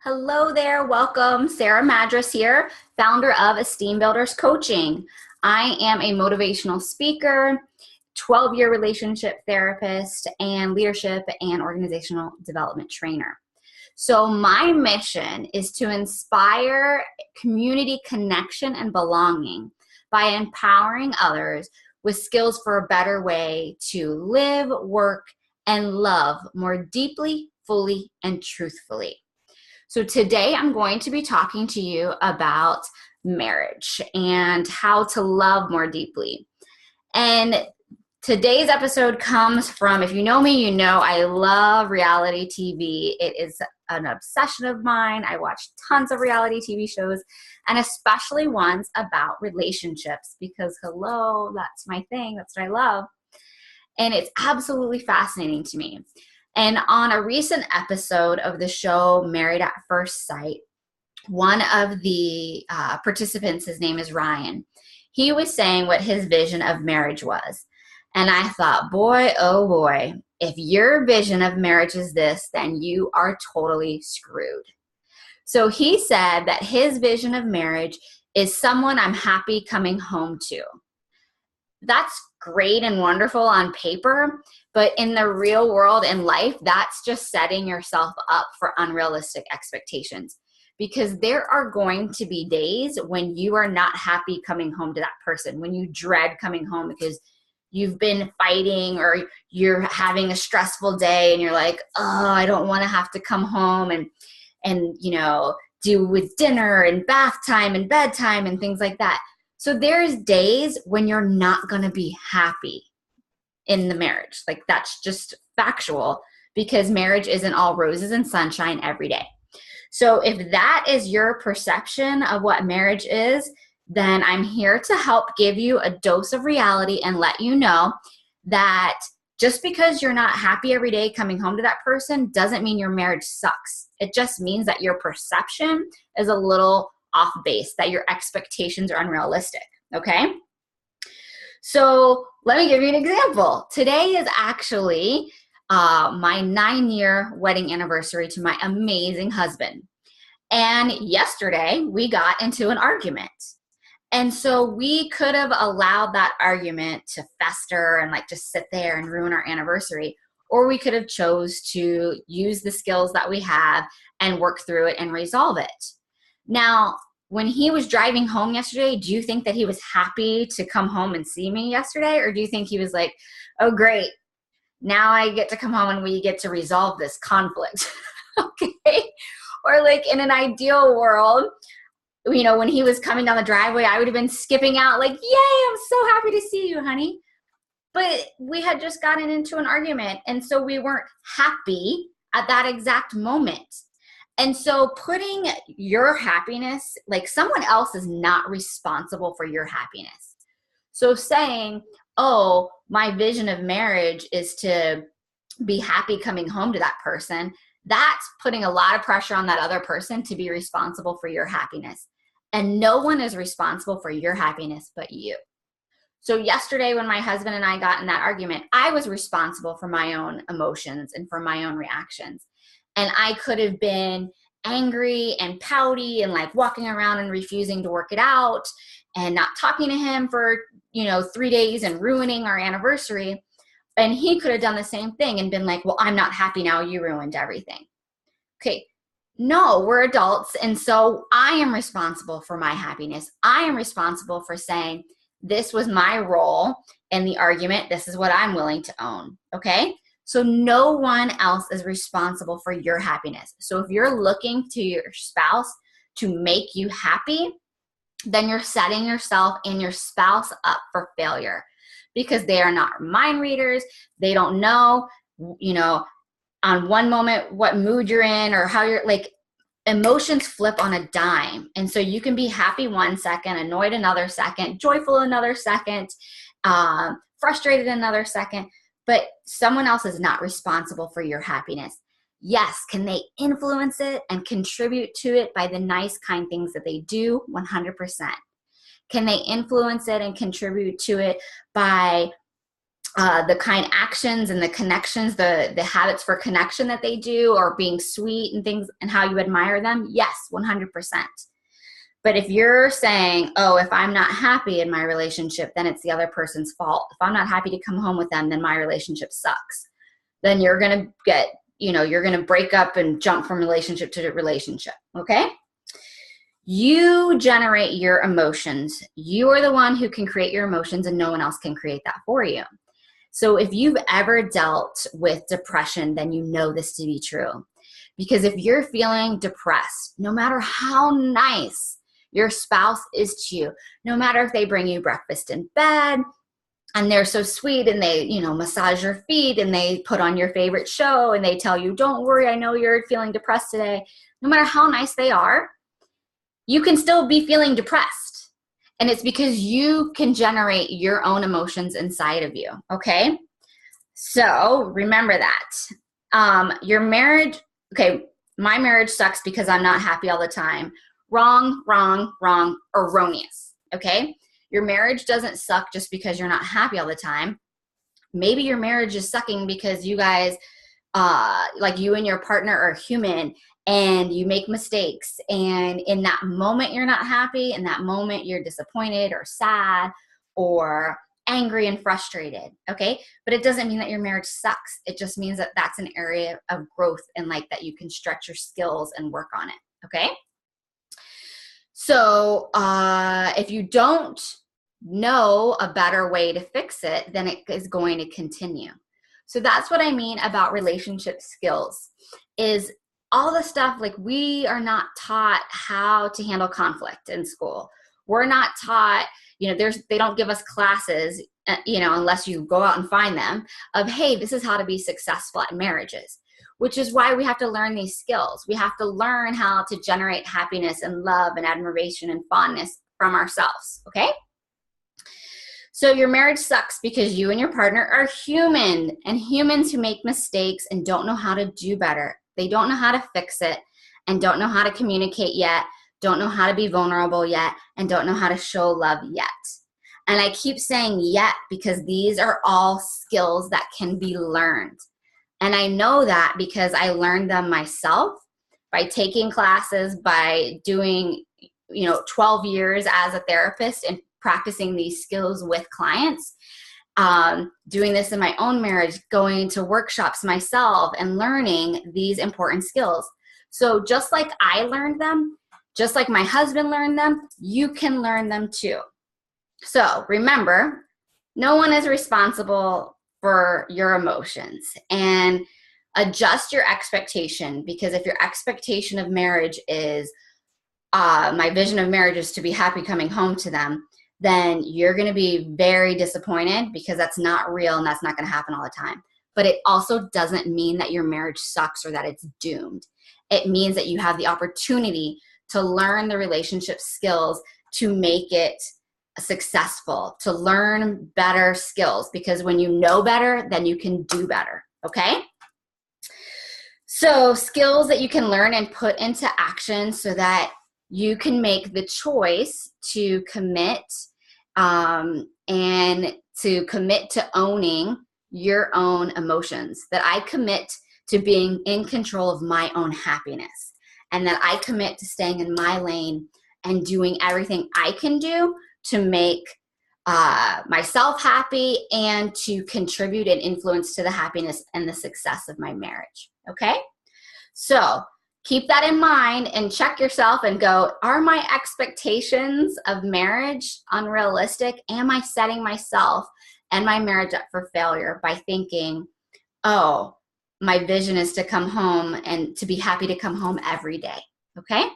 Hello there, welcome. Sarah Madras here, founder of Esteem Builders Coaching. I am a motivational speaker, 12-year relationship therapist, and leadership and organizational development trainer. So my mission is to inspire community connection and belonging by empowering others with skills for a better way to live, work, and love more deeply, fully, and truthfully. So today I'm going to be talking to you about marriage and how to love more deeply. And today's episode comes from, if you know me, you know I love reality TV. It is an obsession of mine. I watch tons of reality TV shows, and especially ones about relationships because, hello, that's my thing. That's what I love. And it's absolutely fascinating to me. And on a recent episode of the show Married at First Sight, one of the participants, his name is Ryan, he was saying what his vision of marriage was. And I thought, boy, oh boy, if your vision of marriage is this, then you are totally screwed. So he said that his vision of marriage is someone I'm happy coming home to. That's great and wonderful on paper, but in the real world in life, that's just setting yourself up for unrealistic expectations, because there are going to be days when you are not happy coming home to that person, when you dread coming home because you've been fighting or you're having a stressful day and you're like, oh, I don't want to have to come home and do with dinner and bath time and bedtime and things like that. So there's days when you're not going to be happy in the marriage. Like, that's just factual, because marriage isn't all roses and sunshine every day. So if that is your perception of what marriage is, then I'm here to help give you a dose of reality and let you know that just because you're not happy every day coming home to that person doesn't mean your marriage sucks. It just means that your perception is a little off base, that your expectations are unrealistic, okay? So let me give you an example. Today is actually my 9-year wedding anniversary to my amazing husband. And yesterday we got into an argument. And so we could have allowed that argument to fester and just sit there and ruin our anniversary, or we could have chose to use the skills that we have and work through it and resolve it. Now, when he was driving home yesterday, do you think that he was happy to come home and see me yesterday? Or do you think he was like, oh, great, now I get to come home and we get to resolve this conflict? Okay. Or in an ideal world, when he was coming down the driveway, I would have been skipping out like, yay, I'm so happy to see you, honey. But we had just gotten into an argument, and so we weren't happy at that exact moment. And so putting your happiness, someone else is not responsible for your happiness. So saying, oh, my vision of marriage is to be happy coming home to that person, that's putting a lot of pressure on that other person to be responsible for your happiness. And no one is responsible for your happiness but you. So yesterday when my husband and I got in that argument, I was responsible for my own emotions and for my own reactions. And I could have been angry and pouty and walking around and refusing to work it out and not talking to him for, 3 days and ruining our anniversary. And he could have done the same thing and been like, well, I'm not happy now. You ruined everything. Okay. No, we're adults. And so I am responsible for my happiness. I am responsible for saying, this was my role in the argument. This is what I'm willing to own. Okay. So no one else is responsible for your happiness. So if you're looking to your spouse to make you happy, then you're setting yourself and your spouse up for failure, because they are not mind readers. They don't know, on one moment what mood you're in or how you're emotions flip on a dime. And so you can be happy one second, annoyed another second, joyful another second, frustrated another second. But someone else is not responsible for your happiness. Yes, can they influence it and contribute to it by the nice, kind things that they do? 100%. Can they influence it and contribute to it by the kind actions and the connections, the habits for connection that they do, or being sweet and things, and how you admire them, yes, 100%. But if you're saying, oh, if I'm not happy in my relationship, then it's the other person's fault. If I'm not happy to come home with them, then my relationship sucks. Then you're going to get, you're going to break up and jump from relationship to relationship. Okay. You generate your emotions. You are the one who can create your emotions, and no one else can create that for you. So if you've ever dealt with depression, then you know this to be true. Because if you're feeling depressed, no matter how nice your spouse is to you, no matter if they bring you breakfast in bed and they're so sweet and they, massage your feet and they put on your favorite show and they tell you, don't worry, I know you're feeling depressed today. No matter how nice they are, you can still be feeling depressed. And it's because you can generate your own emotions inside of you, okay? So remember that. Your marriage, okay, my marriage sucks because I'm not happy all the time. Wrong, erroneous, okay? Your marriage doesn't suck just because you're not happy all the time. Maybe your marriage is sucking because you guys, like you and your partner are human and you make mistakes. And in that moment, you're not happy. In that moment, you're disappointed or sad or angry and frustrated, okay? But it doesn't mean that your marriage sucks. It just means that that's an area of growth and like that you can stretch your skills and work on it, okay? So if you don't know a better way to fix it, then it is going to continue. So that's what I mean about relationship skills, is all the stuff, like we are not taught how to handle conflict in school. We're not taught, they don't give us classes, unless you go out and find them, of, hey, this is how to be successful at marriages, which is why we have to learn these skills. We have to learn how to generate happiness and love and admiration and fondness from ourselves, okay? So your marriage sucks because you and your partner are human, and humans who make mistakes and don't know how to do better. They don't know how to fix it and don't know how to communicate yet, don't know how to be vulnerable yet, and don't know how to show love yet. And I keep saying yet because these are all skills that can be learned. And I know that because I learned them myself by taking classes, by doing, 12 years as a therapist and practicing these skills with clients, doing this in my own marriage, going to workshops myself and learning these important skills. So just like I learned them, just like my husband learned them, you can learn them too. So remember, no one is responsible for your emotions, and adjust your expectation, because if your expectation of marriage is, my vision of marriage is to be happy coming home to them, then you're going to be very disappointed because that's not real and that's not going to happen all the time. But it also doesn't mean that your marriage sucks or that it's doomed. It means that you have the opportunity to learn the relationship skills to make it successful, to learn better skills, because when you know better, then you can do better, okay? So skills that you can learn and put into action so that you can make the choice to commit and to commit to owning your own emotions, that I commit to being in control of my own happiness, and that I commit to staying in my lane and doing everything I can do to make myself happy and to contribute and influence to the happiness and the success of my marriage, okay? So keep that in mind and check yourself and go, are my expectations of marriage unrealistic? Am I setting myself and my marriage up for failure by thinking, oh, my vision is to come home and to be happy to come home every day, okay?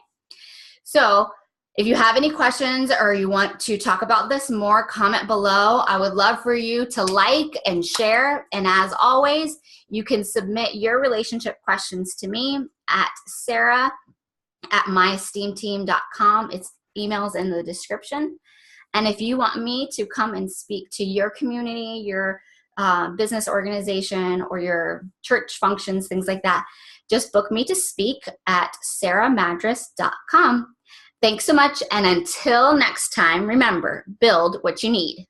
So if you have any questions or you want to talk about this more, comment below. I would love for you to like and share. And as always, you can submit your relationship questions to me at sarah@myesteamteam.com. It's emails in the description. And if you want me to come and speak to your community, your business organization, or your church functions, things like that, just book me to speak at sarahmadras.com. Thanks so much, and until next time, remember, build what you need.